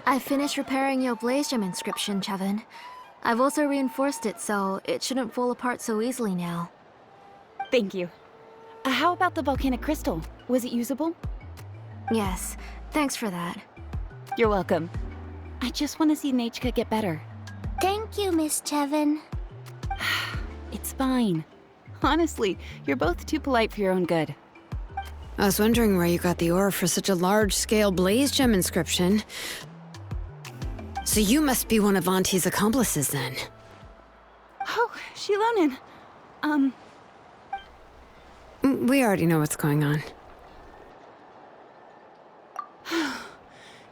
I finished repairing your blaze gem inscription, Chevin. I've also reinforced it so it shouldn't fall apart so easily now. Thank you. How about the volcanic crystal? Was it usable? Yes, thanks for that. You're welcome. I just want to see Nachka get better. Thank you, Miss Chevin. It's fine. Honestly, you're both too polite for your own good. I was wondering where you got the ore for such a large-scale blaze gem inscription. So you must be one of Auntie's accomplices, then. Oh, Shilonen. We already know what's going on.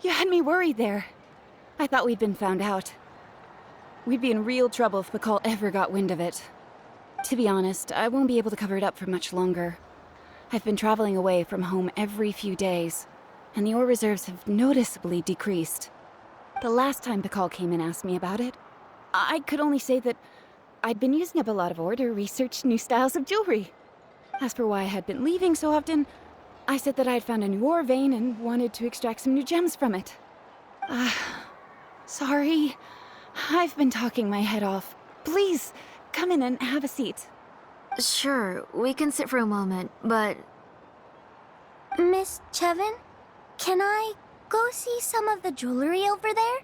You had me worried there. I thought we'd been found out. We'd be in real trouble if Bakal ever got wind of it. To be honest, I won't be able to cover it up for much longer. I've been traveling away from home every few days, and the ore reserves have noticeably decreased. The last time Bakal came and asked me about it, I could only say that I'd been using up a lot of ore to research new styles of jewelry. As for why I had been leaving so often, I said that I'd found a new ore vein and wanted to extract some new gems from it. Sorry. I've been talking my head off. Please, come in and have a seat. Sure, we can sit for a moment, but... Miss Chevin, can I go see some of the jewelry over there?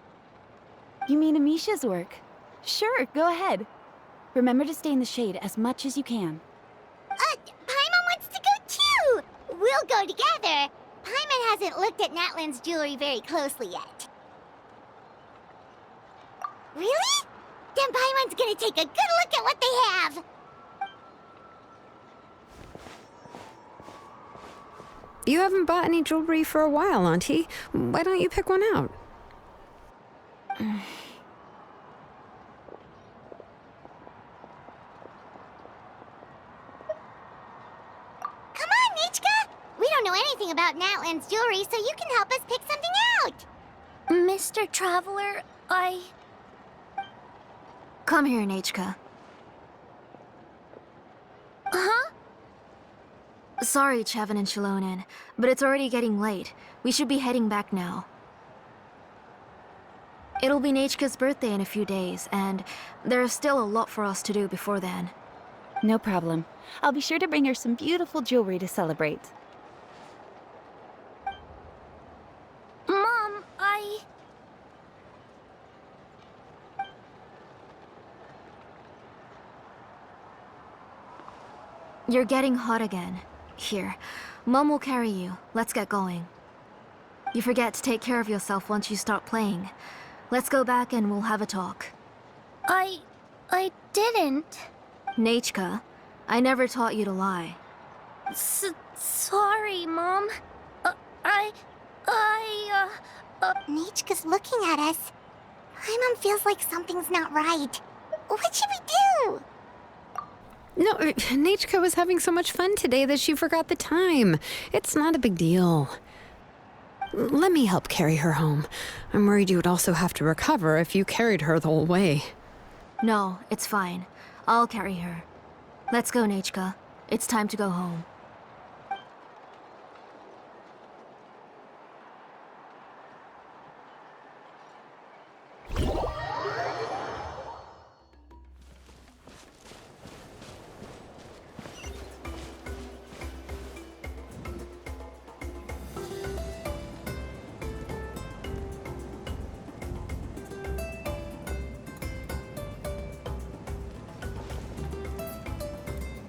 You mean Amisha's work? Sure, go ahead. Remember to stay in the shade as much as you can. Paimon wants to go too! We'll go together. Paimon hasn't looked at Natlan's jewelry very closely yet. Really? Then Paimon's gonna take a good look at what they have! You haven't bought any jewelry for a while, Auntie. Why don't you pick one out? Come on, Nichka! We don't know anything about Natlan's jewelry, so you can help us pick something out! Mr. Traveler, Come here, Nachka. Huh? Sorry, Chevin and Shilonen, but it's already getting late. We should be heading back now. It'll be Nachka's birthday in a few days, and there's still a lot for us to do before then. No problem. I'll be sure to bring her some beautiful jewelry to celebrate. Mom, You're getting hot again. Here, Mom will carry you. Let's get going. You forget to take care of yourself once you start playing. Let's go back and we'll have a talk. I didn't. Nachka, I never taught you to lie. Sorry, Mom. Nichka's looking at us. Paimon feels like something's not right. What should we do? No, Nachka was having so much fun today that she forgot the time. It's not a big deal. Let me help carry her home. I'm worried you would also have to recover if you carried her the whole way. No, it's fine. I'll carry her. Let's go, Nachka. It's time to go home.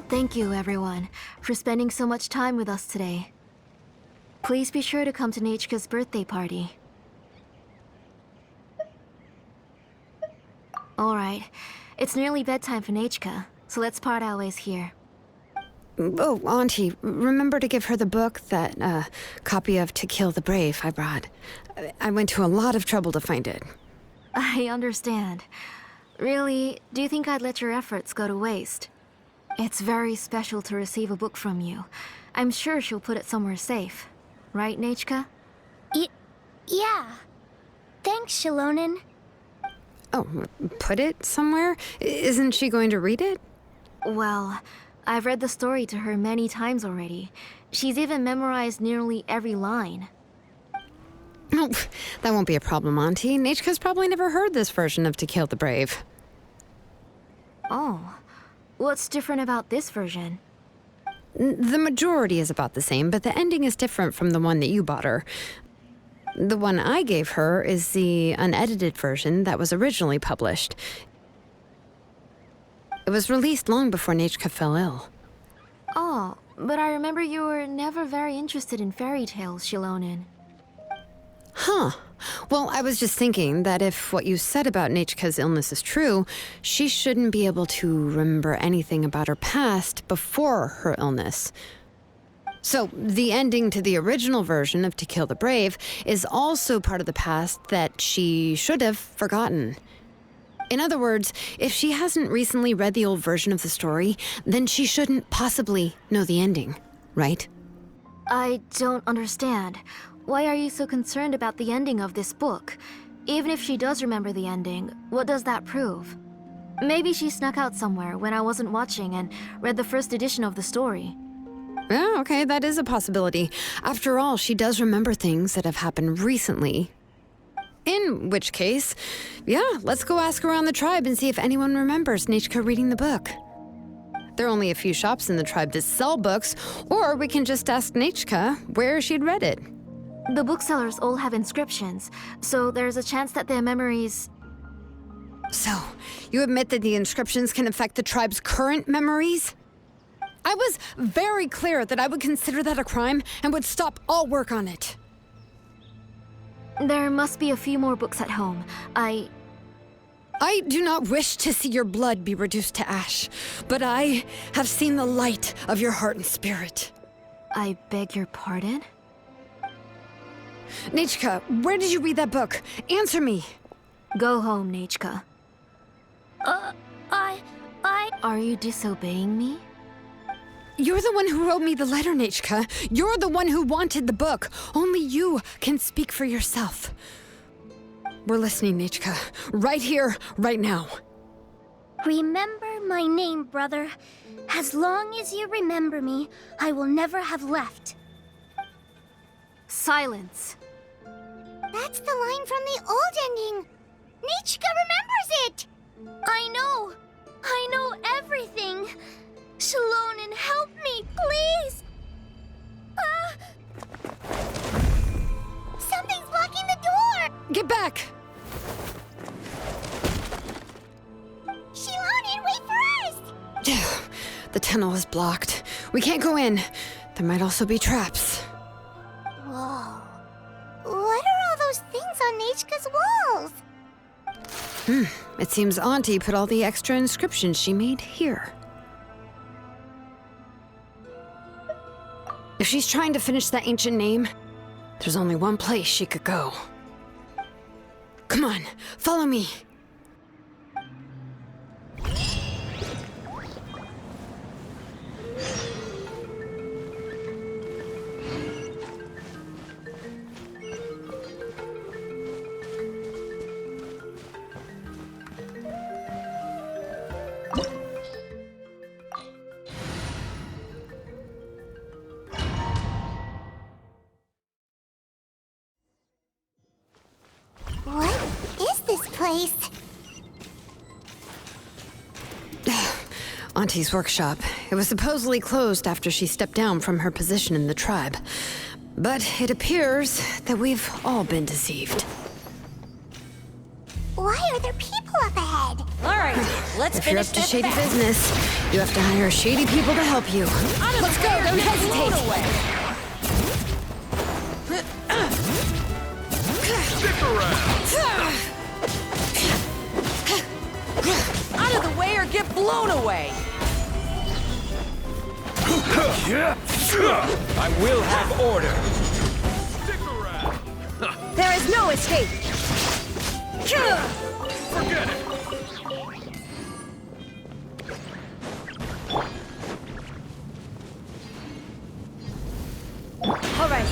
Thank you, everyone, for spending so much time with us today. Please be sure to come to Nachka's birthday party. Alright, it's nearly bedtime for Nachka, so let's part our ways here. Oh, Auntie, remember to give her the book, that copy of To Kill the Brave I brought. I went to a lot of trouble to find it. I understand. Really, do you think I'd let your efforts go to waste? It's very special to receive a book from you. I'm sure she'll put it somewhere safe. Right, Nachka? Yeah. Thanks, Shilonen. Oh, put it somewhere? Isn't she going to read it? Well, I've read the story to her many times already. She's even memorized nearly every line. Oh, that won't be a problem, Auntie. Nachika's probably never heard this version of To Kill the Brave. Oh. What's different about this version? The majority is about the same, but the ending is different from the one that you bought her. The one I gave her is the unedited version that was originally published. It was released long before Nachika fell ill. Oh, but I remember you were never very interested in fairy tales, Shilonen. Huh. Well, I was just thinking that if what you said about Nachika's illness is true, she shouldn't be able to remember anything about her past before her illness. So, the ending to the original version of To Kill the Brave is also part of the past that she should have forgotten. In other words, if she hasn't recently read the old version of the story, then she shouldn't possibly know the ending, right? I don't understand. Why are you so concerned about the ending of this book? Even if she does remember the ending, what does that prove? Maybe she snuck out somewhere when I wasn't watching and read the first edition of the story. Yeah, okay, that is a possibility. After all, she does remember things that have happened recently. In which case, yeah, let's go ask around the tribe and see if anyone remembers Nachika reading the book. There are only a few shops in the tribe that sell books, or we can just ask Nachika where she'd read it. The booksellers all have inscriptions, so there's a chance that their memories... So, you admit that the inscriptions can affect the tribe's current memories? I was very clear that I would consider that a crime and would stop all work on it. There must be a few more books at home. I do not wish to see your blood be reduced to ash, but I have seen the light of your heart and spirit. I beg your pardon? Nachika, where did you read that book? Answer me. Go home, Nachika. I... Are you disobeying me? You're the one who wrote me the letter, Nachika. You're the one who wanted the book. Only you can speak for yourself. We're listening, Nachika. Right here, right now. Remember my name, brother. As long as you remember me, I will never have left. Silence. That's the line from the old ending. Nichika remembers it. I know everything. Shilonen, help me, please. Something's blocking the door. Get back! Shilonen, wait for us. The tunnel is blocked. We can't go in. There might also be traps. Whoa. What are all those things on Nichika's walls? It seems Auntie put all the extra inscriptions she made here. If she's trying to finish that ancient name, there's only one place she could go. Come on, follow me. What is this place? Auntie's workshop. It was supposedly closed after she stepped down from her position in the tribe. But it appears that we've all been deceived. Why are there people up ahead? All right, let's If you're up finish to this shady fast. business, you have to hire shady people to help you. Let's go, don't hesitate! Stick around! Out of the way or get blown away! I will have order! Stick around! There is no escape! Forget it! All right.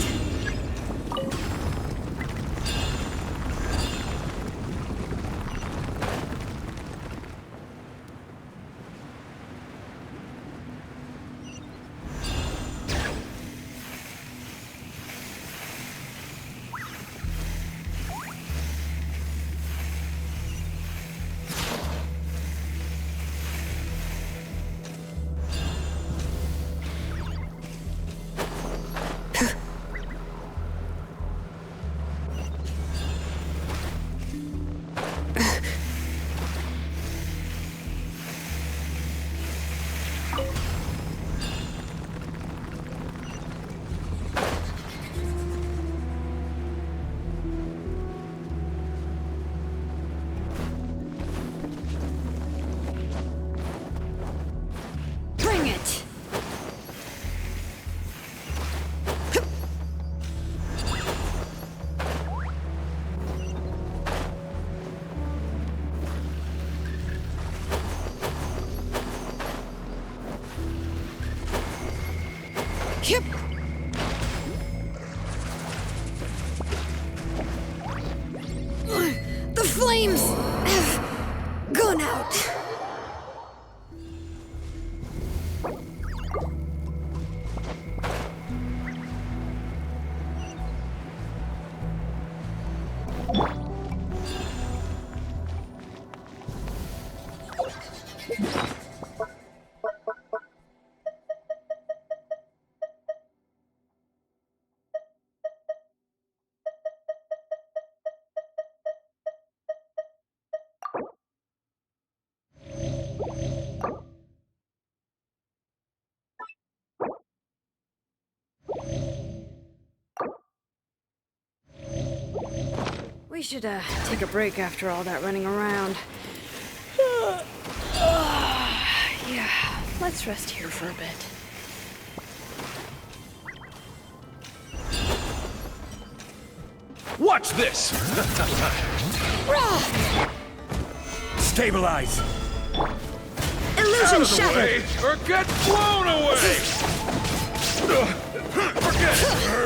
Yep. The flames have gone out. We should take a break after all that running around. Yeah, let's rest here for a bit. Watch this! Stabilize! Illusion Out of the shattered! way, or get blown away! Forget it!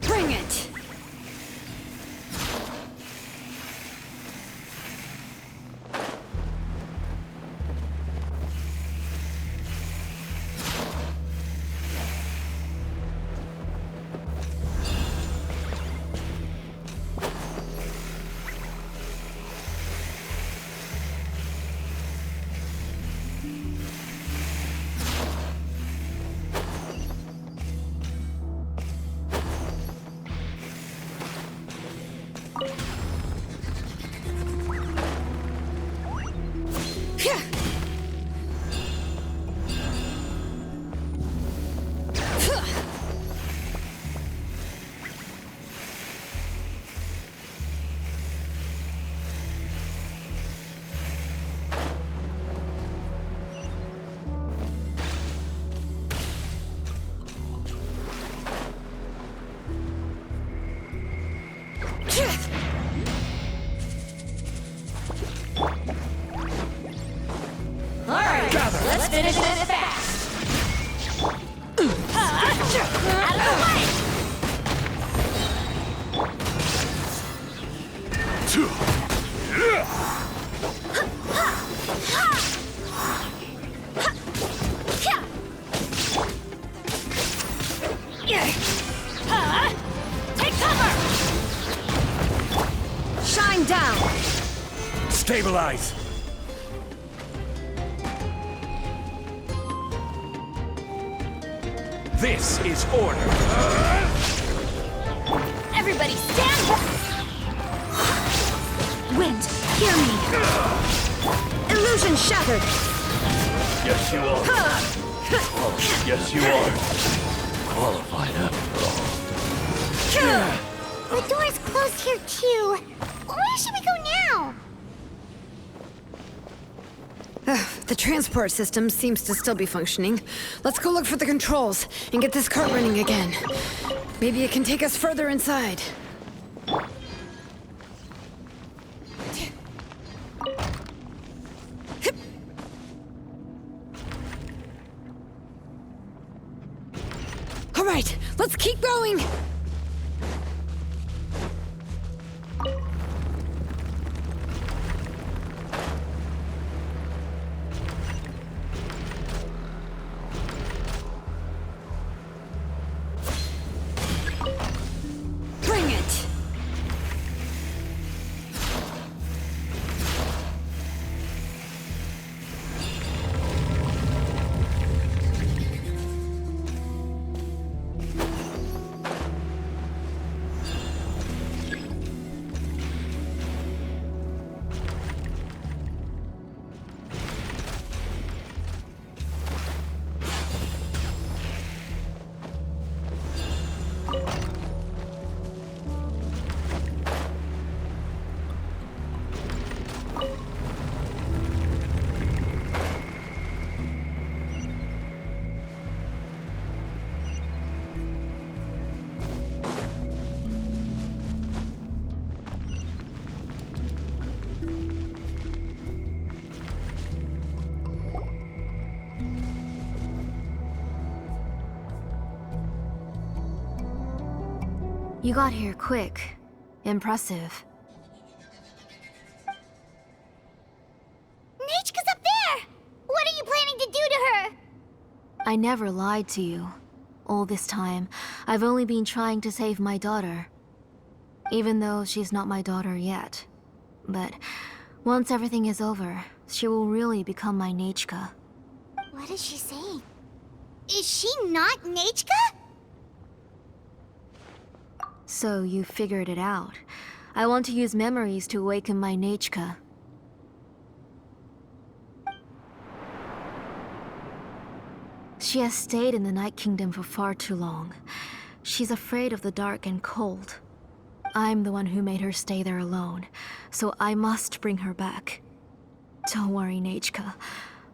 Bring it! Alright, let's finish this fast. Out of the way! Take cover! Shine down! Stabilize! This is order. Everybody stand back! Wind, hear me! Illusion shattered! Yes, you are. Yes, you are. Qualified after all. The door's closed here too. Where should we go now? The transport system seems to still be functioning. Let's go look for the controls and get this cart running again. Maybe it can take us further inside. All right, let's keep going. Bring it. You got here quick. Impressive. Nichka's up there! What are you planning to do to her? I never lied to you. All this time, I've only been trying to save my daughter. Even though she's not my daughter yet. But once everything is over, she will really become my Nichka. What is she saying? Is she not Nichka? So you figured it out. I want to use memories to awaken my Nichka. She has stayed in the Night Kingdom for far too long. She's afraid of the dark and cold. I'm the one who made her stay there alone, so I must bring her back. Don't worry, Nichka.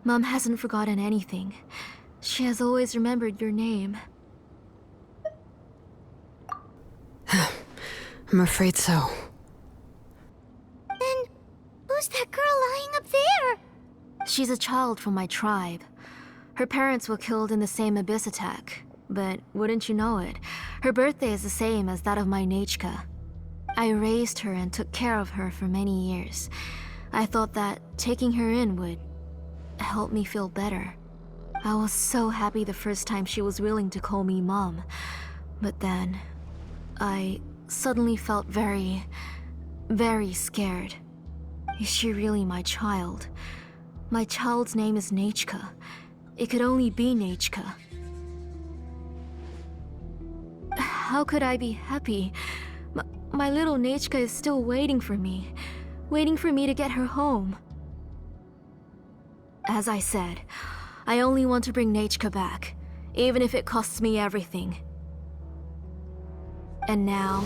Mom hasn't forgotten anything. She has always remembered your name. I'm afraid so. Then, who's that girl lying up there? She's a child from my tribe. Her parents were killed in the same abyss attack. But wouldn't you know it, her birthday is the same as that of my Nichka. I raised her and took care of her for many years. I thought that taking her in would help me feel better. I was so happy the first time she was willing to call me Mom. But then, I suddenly felt very scared. Is she really my child? My child's name is Nichka. It could only be Nichka. How could I be happy? My little Nichka is still waiting for me to get her home. As I said, I only want to bring Nichka back, even if it costs me everything. And now,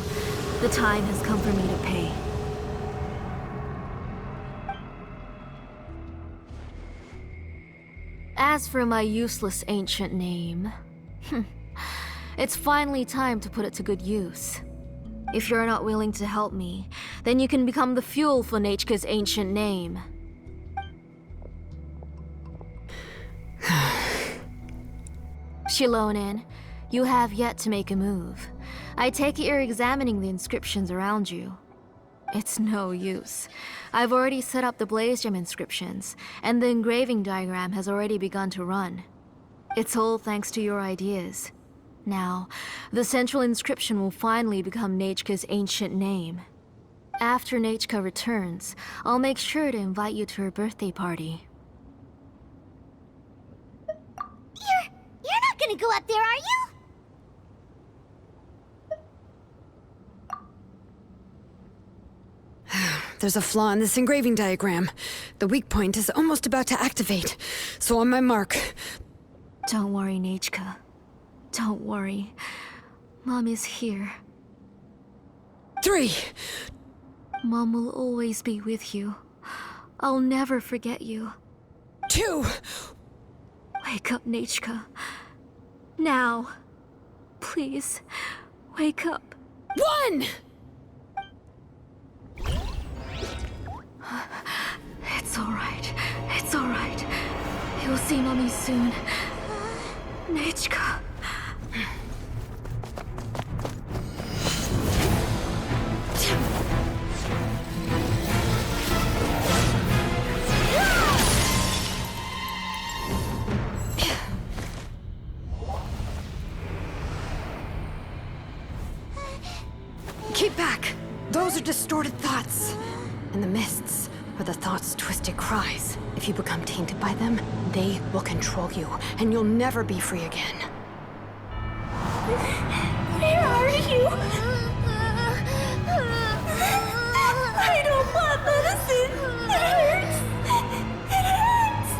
the time has come for me to pay. As for my useless ancient name, it's finally time to put it to good use. If you're not willing to help me, then you can become the fuel for Nichka's ancient name. Shilonin, you have yet to make a move. I take it you're examining the inscriptions around you. It's no use. I've already set up the blaze gem inscriptions, and the engraving diagram has already begun to run. It's all thanks to your ideas. Now, the central inscription will finally become Nichka's ancient name. After Nichka returns, I'll make sure to invite you to her birthday party. You're not gonna go up there, are you? There's a flaw in this engraving diagram. The weak point is almost about to activate. So on my mark. Don't worry, Nichka. Don't worry. Mom is here. 3. Mom will always be with you. I'll never forget you. 2. Wake up, Nichka. Now. Please, wake up. 1! It's alright. It's alright. You'll see Mommy soon. Nichka. Keep back! Those are distorted thoughts. In the mists are the thoughts' twisted cries. If you become tainted by them, they will control you, and you'll never be free again. Where are you? I don't want medicine. It hurts. It hurts.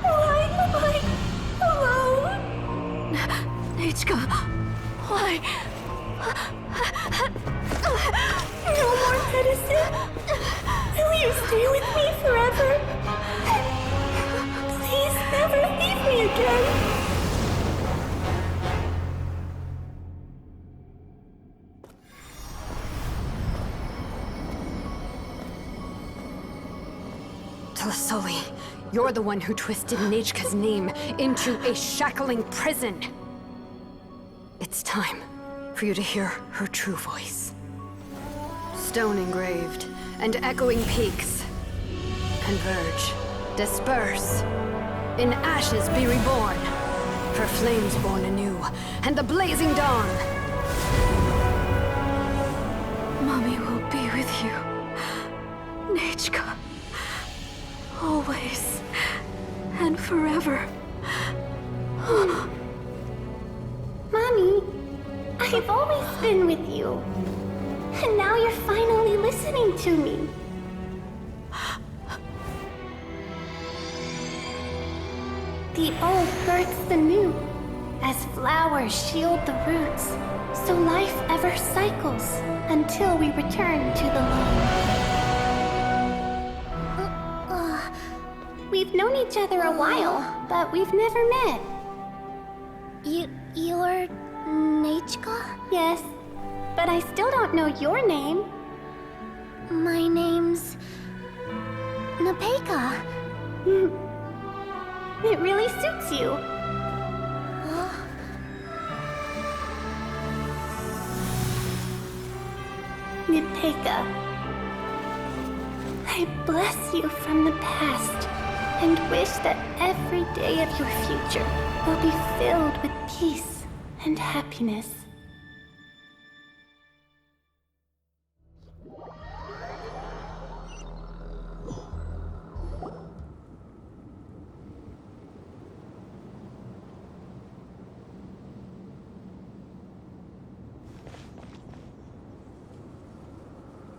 Why am I alone? Nichka, why? No more medicine. Will you stay with me forever? Please never leave me again. Telasoli, you're the one who twisted Nichka's name into a shackling prison. It's time. for you to hear her true voice. Stone engraved, and echoing peaks. Converge, disperse. In ashes be reborn. For flames born anew, and the blazing dawn. Mommy will be with you. Nechka. Always. And forever. Mommy, I've always been with you. And now you're finally listening to me. The old births the new, as flowers shield the roots, so life ever cycles until we return to the loam. We've known each other a while, but we've never met. You're Nechka? Yes, but I still don't know your name. My name's Napeka. It really suits you. Napeka, I bless you from the past and wish that every day of your future will be filled with peace and happiness.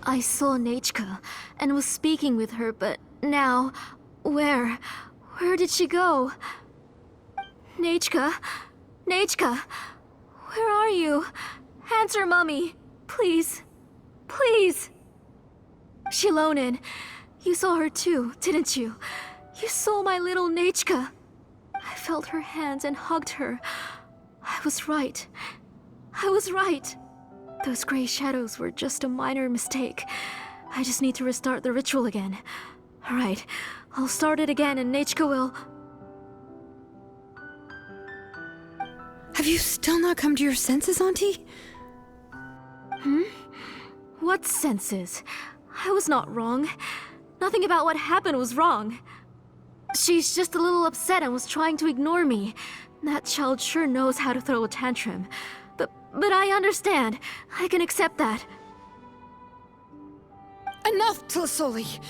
I saw Nechka and was speaking with her, but now, where did she go? Nechka? Nechka? Where are you? Answer, Mommy. Please. Please. Shilonen, you saw her too, didn't you? You saw my little Nechka. I felt her hands and hugged her. I was right. I was right. Those gray shadows were just a minor mistake. I just need to restart the ritual again. Alright, I'll start it again and Nechka will... Have you still not come to your senses, Auntie? What senses? I was not wrong. Nothing about what happened was wrong. She's just a little upset and was trying to ignore me. That child sure knows how to throw a tantrum. But I understand. I can accept that. Enough, Tlisoli!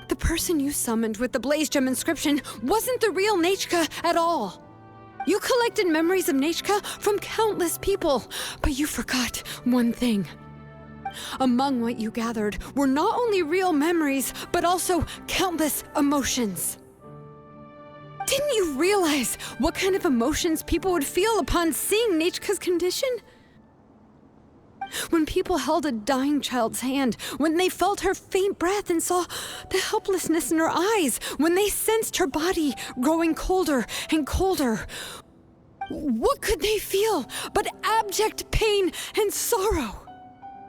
The person you summoned with the Blaze Gem inscription wasn't the real Nechka at all. You collected memories of Nechka from countless people, but you forgot one thing. Among what you gathered were not only real memories, but also countless emotions. Didn't you realize what kind of emotions people would feel upon seeing Nechka's condition? When people held a dying child's hand, when they felt her faint breath and saw the helplessness in her eyes, when they sensed her body growing colder and colder, what could they feel but abject pain and sorrow?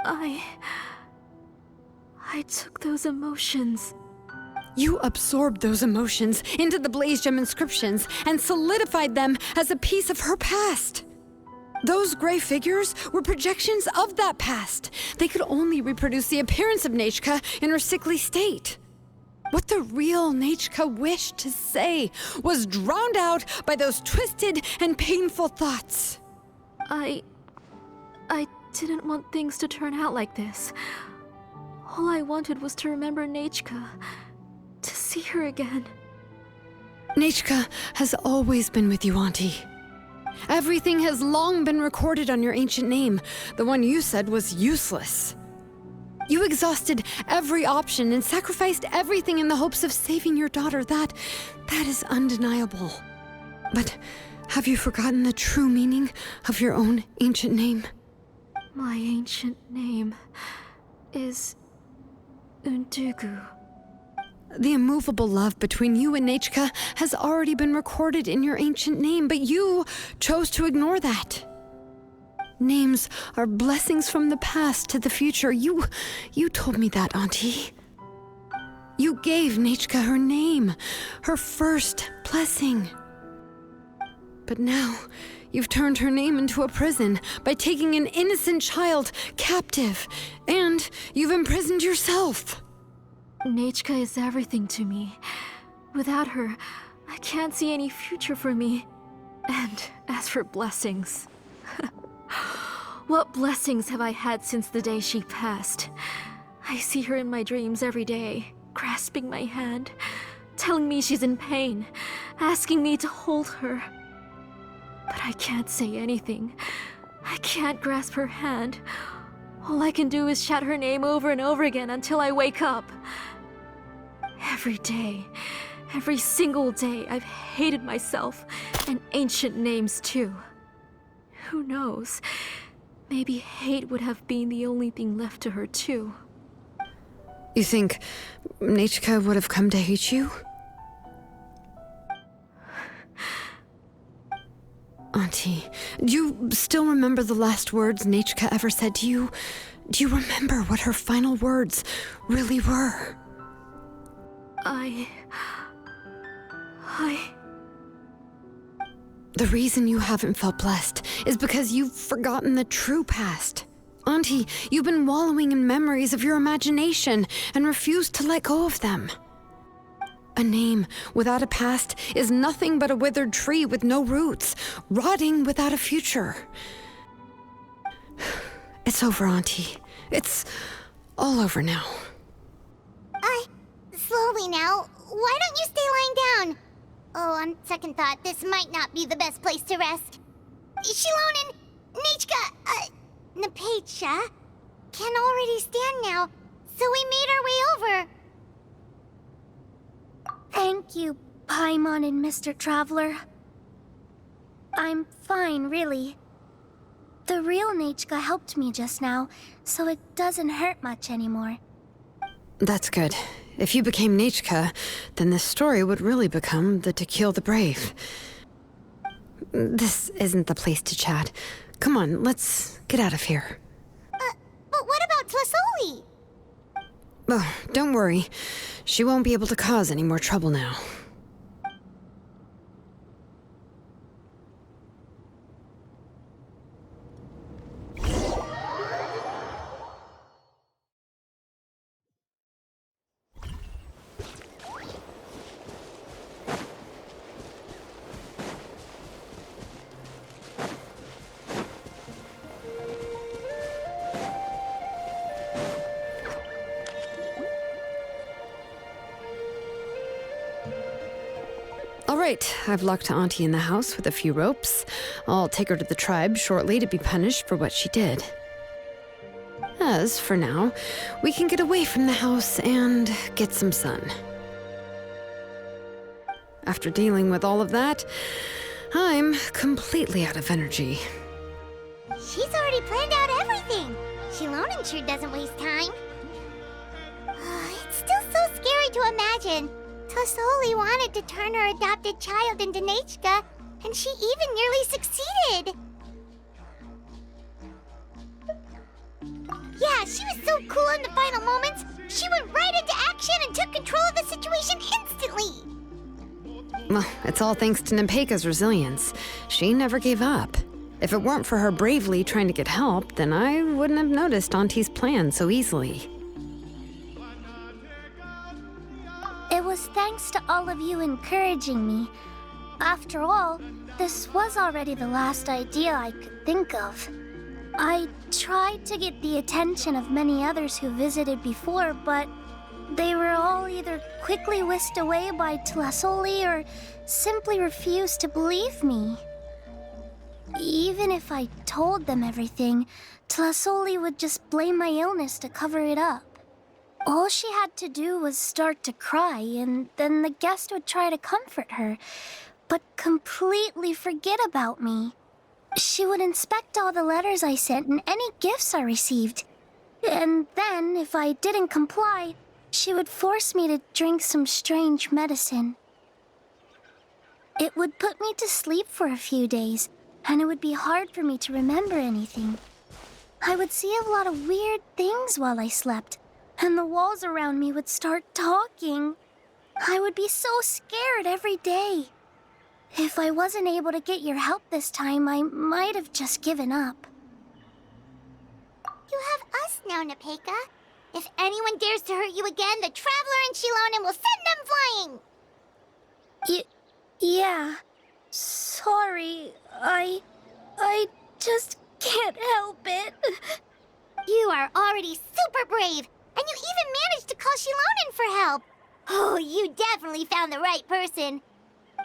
I took those emotions. You absorbed those emotions into the Blaze Gem inscriptions and solidified them as a piece of her past. Those gray figures were projections of that past. They could only reproduce the appearance of Nechka in her sickly state. What the real Nechka wished to say was drowned out by those twisted and painful thoughts. I didn't want things to turn out like this. All I wanted was to remember Nechka. To see her again. Nechka has always been with you, Auntie. Everything has long been recorded on your ancient name. The one you said was useless. You exhausted every option and sacrificed everything in the hopes of saving your daughter. That is undeniable. But have you forgotten the true meaning of your own ancient name? My ancient name is Undugu. The immovable love between you and Nechka has already been recorded in your ancient name, but you chose to ignore that. Names are blessings from the past to the future. You told me that, Auntie. You gave Nechka her name, her first blessing. But now, you've turned her name into a prison by taking an innocent child captive, and you've imprisoned yourself. Nachka is everything to me. Without her, I can't see any future for me. And as for blessings... what blessings have I had since the day she passed? I see her in my dreams every day, grasping my hand, telling me she's in pain, asking me to hold her. But I can't say anything. I can't grasp her hand. All I can do is shout her name over and over again until I wake up. Every day, every single day, I've hated myself, and ancient names too. Who knows? Maybe hate would have been the only thing left to her too. You think Nachka would have come to hate you? Auntie, do you still remember the last words Nachka ever said to you? Do you remember what her final words really were? The reason you haven't felt blessed is because you've forgotten the true past. Auntie, you've been wallowing in memories of your imagination and refused to let go of them. A name without a past is nothing but a withered tree with no roots, rotting without a future. It's over, Auntie. It's all over now. Slowly now. Why don't you stay lying down? Oh, on second thought, this might not be the best place to rest. Shilon and Nichka, Napecha can already stand now, so we made our way over. Thank you, Paimon and Mr. Traveler. I'm fine, really. The real Nachka helped me just now, so it doesn't hurt much anymore. That's good. If you became Nachka, then this story would really become the To Kill the Brave. This isn't the place to chat. Come on, let's get out of here. But what about Tlasoli? Oh, don't worry. She won't be able to cause any more trouble now. All right, I've locked Auntie in the house with a few ropes. I'll take her to the tribe shortly to be punished for what she did. As for now, we can get away from the house and get some sun. After dealing with all of that, I'm completely out of energy. She's already planned out everything. Shilonen sure doesn't waste time. It's still so scary to imagine. Tlasoli wanted to turn her adopted child into Nachka, and she even nearly succeeded. Yeah, she was so cool in the final moments. She went right into action and took control of the situation instantly. Well, it's all thanks to Nempeka's resilience. She never gave up. If it weren't for her bravely trying to get help, then I wouldn't have noticed Auntie's plan so easily. It was thanks to all of you encouraging me. After all, this was already the last idea I could think of. I tried to get the attention of many others who visited before, but they were all either quickly whisked away by Tlasoli or simply refused to believe me. Even if I told them everything, Tlasoli would just blame my illness to cover it up. All she had to do was start to cry, and then the guest would try to comfort her, but completely forget about me. She would inspect all the letters I sent and any gifts I received. And then, if I didn't comply, she would force me to drink some strange medicine. It would put me to sleep for a few days, and it would be hard for me to remember anything. I would see a lot of weird things while I slept, and the walls around me would start talking. I would be so scared every day. If I wasn't able to get your help this time, I might have just given up. You have us now, Nepeka. If anyone dares to hurt you again, the Traveler and Shilonen will send them flying! Yeah. Sorry, I just can't help it. You are already super brave, and you even managed to call Shilonen for help. Oh, you definitely found the right person.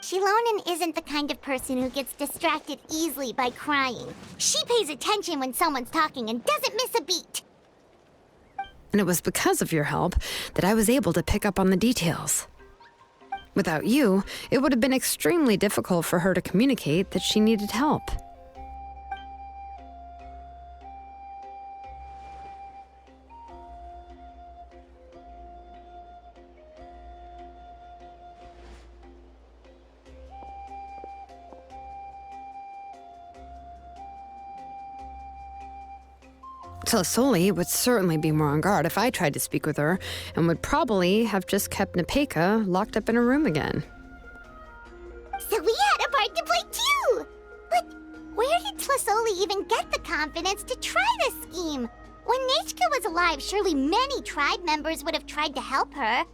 Shilonen isn't the kind of person who gets distracted easily by crying. She pays attention when someone's talking and doesn't miss a beat. And it was because of your help that I was able to pick up on the details. Without you, it would have been extremely difficult for her to communicate that she needed help. Tlisoli would certainly be more on guard if I tried to speak with her, and would probably have just kept Nepeka locked up in her room again. So we had a part to play too! But where did Tlisoli even get the confidence to try this scheme? When Nechka was alive, surely many tribe members would have tried to help her.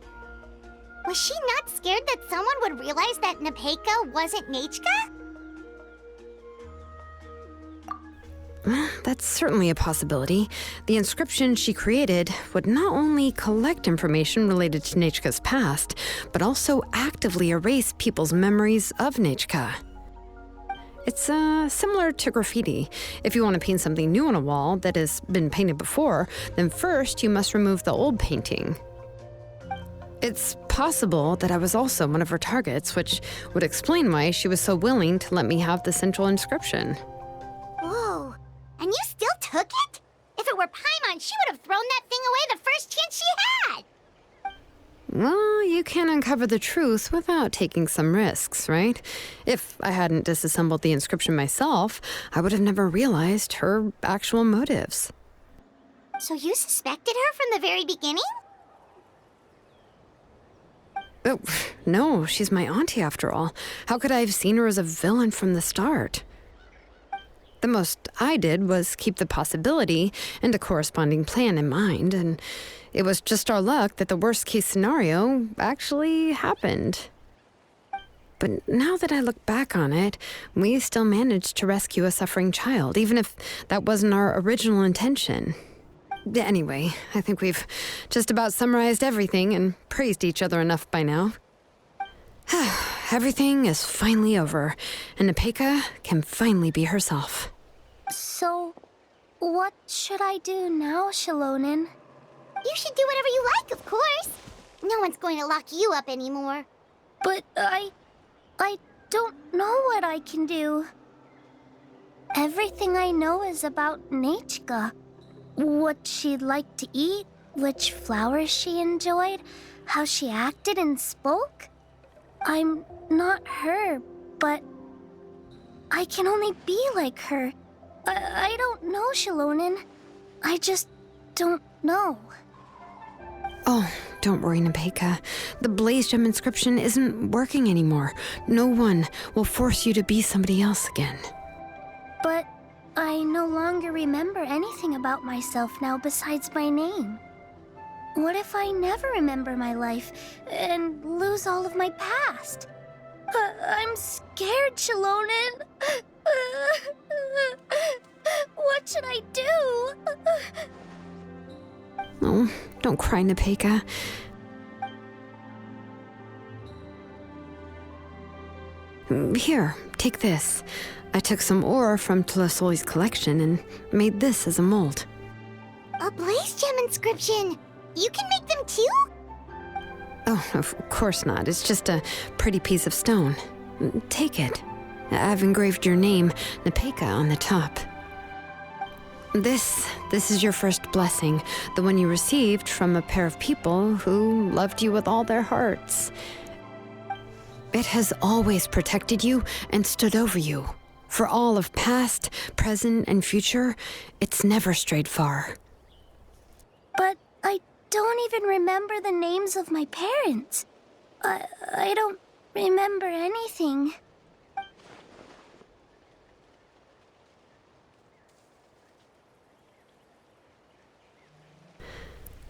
Was she not scared that someone would realize that Nepeka wasn't Nechka? That's certainly a possibility. The inscription she created would not only collect information related to Nechka's past, but also actively erase people's memories of Nechka. It's similar to graffiti. If you want to paint something new on a wall that has been painted before, then first you must remove the old painting. It's possible that I was also one of her targets, which would explain why she was so willing to let me have the central inscription. Whoa. And you still took it? If it were Paimon, she would have thrown that thing away the first chance she had! Well, you can uncover the truth without taking some risks, right? If I hadn't disassembled the inscription myself, I would have never realized her actual motives. So you suspected her from the very beginning? Oh, no, she's my auntie after all. How could I have seen her as a villain from the start? The most I did was keep the possibility and a corresponding plan in mind, and it was just our luck that the worst-case scenario actually happened. But now that I look back on it, we still managed to rescue a suffering child, even if that wasn't our original intention. Anyway, I think we've just about summarized everything and praised each other enough by now. Everything is finally over, and Nepeka can finally be herself. So, what should I do now, Shilonen? You should do whatever you like, of course. No one's going to lock you up anymore. But I don't know what I can do. Everything I know is about Nechka. What she'd like to eat, which flowers she enjoyed, how she acted and spoke. I'm not her, but I can only be like her. I don't know, Shilonen. I just don't know. Oh, don't worry, Nepeka. The Blaze Gem inscription isn't working anymore. No one will force you to be somebody else again. But I no longer remember anything about myself now besides my name. What if I never remember my life and lose all of my past? I'm scared, Shilonen. What should I do? Oh, don't cry, Nepeka. Here, take this. I took some ore from Tlisoli's collection and made this as a mold. A Blaze Gem inscription! You can make them too? Oh, of course not. It's just a pretty piece of stone. Take it. I've engraved your name, Nepeka, on the top. This is your first blessing, the one you received from a pair of people who loved you with all their hearts. It has always protected you and stood over you. For all of past, present, and future, it's never strayed far. But I don't even remember the names of my parents. I don't remember anything.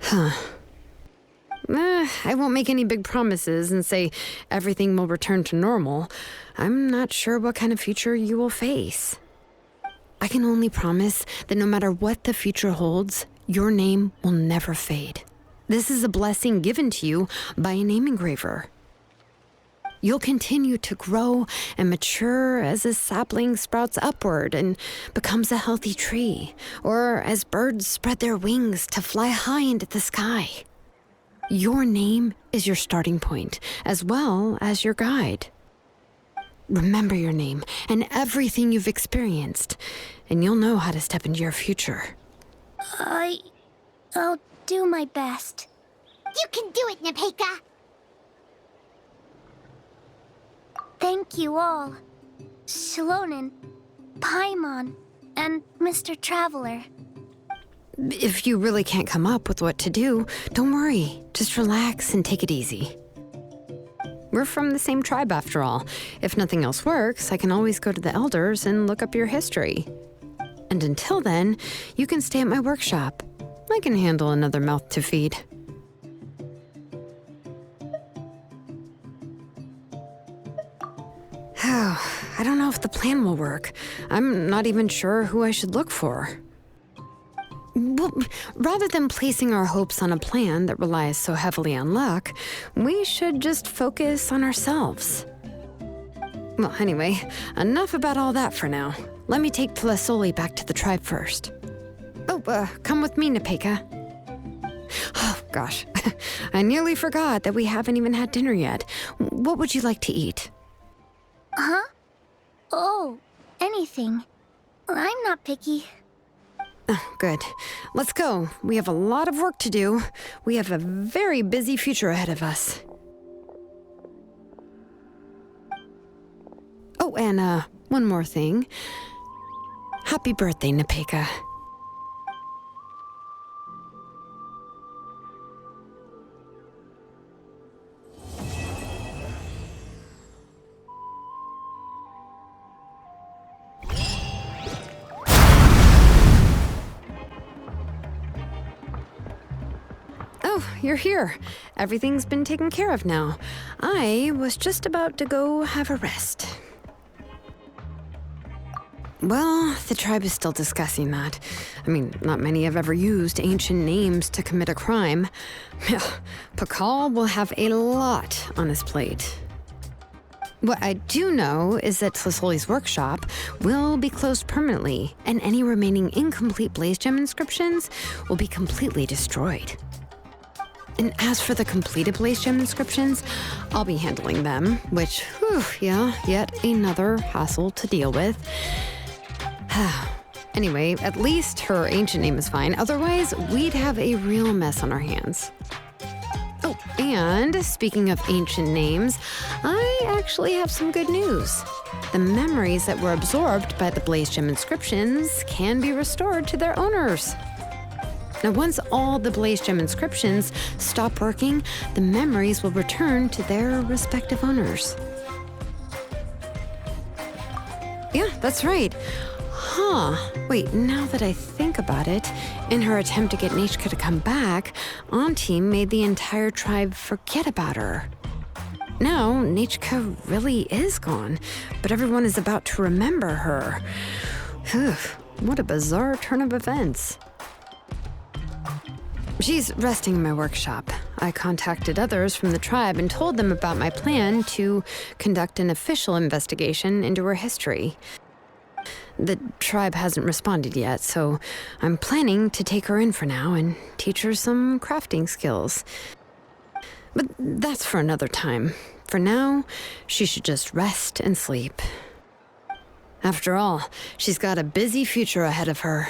I won't make any big promises and say everything will return to normal. I'm not sure what kind of future you will face. I can only promise that no matter what the future holds, your name will never fade. This is a blessing given to you by a name engraver. You'll continue to grow and mature as a sapling sprouts upward and becomes a healthy tree, or as birds spread their wings to fly high into the sky. Your name is your starting point, as well as your guide. Remember your name and everything you've experienced, and you'll know how to step into your future. I'll do my best. You can do it, Nepeka! Thank you all. Shalonen, Paimon, and Mr. Traveler. If you really can't come up with what to do, don't worry. Just relax and take it easy. We're from the same tribe after all. If nothing else works, I can always go to the elders and look up your history. And until then, you can stay at my workshop. I can handle another mouth to feed. I don't know if the plan will work. I'm not even sure who I should look for. Well, rather than placing our hopes on a plan that relies so heavily on luck, we should just focus on ourselves. Well, anyway, enough about all that for now. Let me take Tlasoli back to the tribe first. Oh, come with me, Nepeka. Oh, gosh. I nearly forgot that we haven't even had dinner yet. What would you like to eat? Huh? Oh, anything. I'm not picky. Oh, good. Let's go. We have a lot of work to do. We have a very busy future ahead of us. Oh, and one more thing. Happy birthday, Nepeka. Oh, you're here. Everything's been taken care of now. I was just about to go have a rest. Well, the tribe is still discussing that. I mean, not many have ever used ancient names to commit a crime. Pakal will have a lot on his plate. What I do know is that Tlasoli's workshop will be closed permanently, and any remaining incomplete Blaze Gem inscriptions will be completely destroyed. And as for the completed Blaze Gem inscriptions, I'll be handling them, which, yet another hassle to deal with. Anyway, at least her ancient name is fine. Otherwise, we'd have a real mess on our hands. Oh, and speaking of ancient names, I actually have some good news. The memories that were absorbed by the Blaze Gem inscriptions can be restored to their owners. Now, once all the Blaze Gem inscriptions stop working, the memories will return to their respective owners. Yeah, that's right. Wait, now that I think about it, in her attempt to get Nechka to come back, Auntie made the entire tribe forget about her. Now, Nechka really is gone, but everyone is about to remember her. What a bizarre turn of events. She's resting in my workshop. I contacted others from the tribe and told them about my plan to conduct an official investigation into her history. The tribe hasn't responded yet, so I'm planning to take her in for now and teach her some crafting skills. But that's for another time. For now, she should just rest and sleep. After all, she's got a busy future ahead of her.